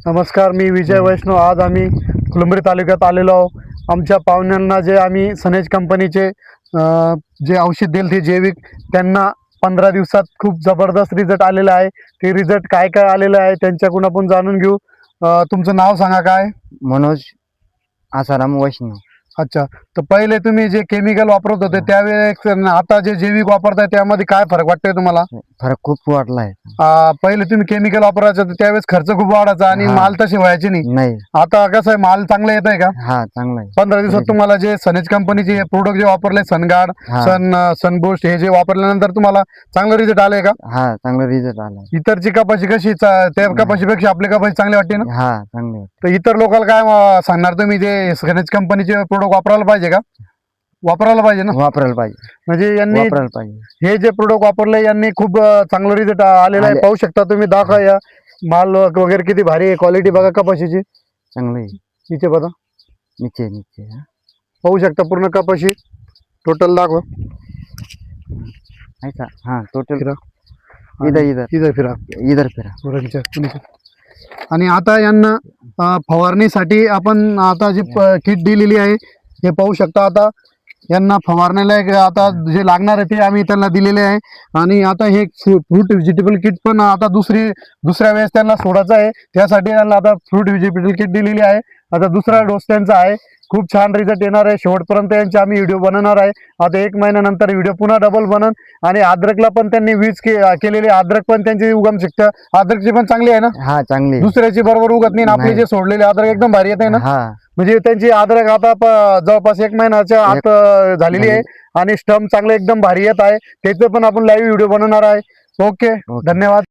नमस्कार, मी विजय वैष्णव. आज आम्ही फुलंब्री तालुक्यात आलेलो आहोत. आमच्या पाहुण्यांना जे आम्ही सनेज कंपनीचे जे औषध दिले ते जैविक, त्यांना 15 दिवसात खूप जबरदस्त रिझल्ट आलेला आहे. ते रिझल्ट काय काय आलेलं आहे त्यांच्याकडून आपण जाणून घेऊ. तुमचं नाव सांगा काय? मनोज आसाराम वैष्णव. अच्छा, तर पहिले तुम्ही जे केमिकल वापरत होते त्यावेळेस आता जे जैविक वापरताय त्यामध्ये काय फरक वाटतोय तुम्हाला? फरक खूप वाटला आहे. पहिले तुम्ही केमिकल वापरायचं तर त्यावेळेस खर्च खूप वाढायचा आणि हा. माल तसे व्हायचे नाही. नाही. आता कसं आहे, माल चांगला येत आहे का? हा, चांगला आहे. 15 दिवसात तुम्हाला जे सनेज कंपनीचे प्रोडक्ट जे वापरले, सनगार्ड, हा. सनबूस्ट, हे जे वापरल्यानंतर तुम्हाला चांगला रिझल्ट आलाय का? हा, चांगला रिझल्ट आला. इतरची कपाशी कशी त्या कपाशीपेक्षा आपली कपाशी चांगली वाटते ना? हा, चांगले. तर इतर लोकांना काय सांगणार तुम्ही, जे सनेज कंपनीचे प्रोडक्ट वापरायला पाहिजे का? वापरायला पाहिजे ना? वापरायला पाहिजे. म्हणजे यांनी वापरायला पाहिजे. हे जे प्रोडक्ट वापरले यांनी खूप चांगला रिझल्ट आलेला आहे. पाहू शकता तुम्ही, दाखवा या माल वगैरे किती भारी आहे. क्वालिटी बघा कपाशीची, चांगली. इथे बघा, नीचे नीचे. पाहू शकता पूर्ण कपाशी. टोटल दाखवा. ऐका. हा, टोटल फिरा. इधर इधर इधर फिरा. इधर फिरा. पुढे. आणि आता यांना फवारणीसाठी आपण आता जे किट दिलेली आहे हे पाहू शकता. आता यांना फवारण्याला आता जे लागणार आहे ते आम्ही त्यांना दिलेले आहे. आणि आता हे फ्रूट व्हेजिटेबल किट पण आता दुसऱ्या वेळेस त्यांना सोडायचं आहे. त्यासाठी त्यांना आता फ्रूट व्हेजिटेबल किट दिलेली आहे. आता दुसरा डोस त्यांचा आहे. खूप छान रिझल्ट येणार आहे. शेवटपर्यंत यांचे आम्ही व्हिडिओ बनवणार आहे. आता 1 महिन्यानंतर व्हिडिओ पुन्हा डबल बनन. आणि अद्रकला पण त्यांनी केलेली अद्रक पण त्यांची उगम शकतं. अद्रकची पण चांगली आहे ना? हा, चांगली. दुसऱ्याची बरोबर उगत नाही. आपले जे सोडलेले अद्रक एकदम भारी येत आहे ना? हा. म्हणजे त्यांची अद्रक आता जवळपास 1 महिन्याच्या आत झालेली आहे. आणि स्टम्प चांगले एकदम भारी येत आहे. त्याचं पण आपण लाईव्ह व्हिडिओ बनवणार आहे. ओके, धन्यवाद.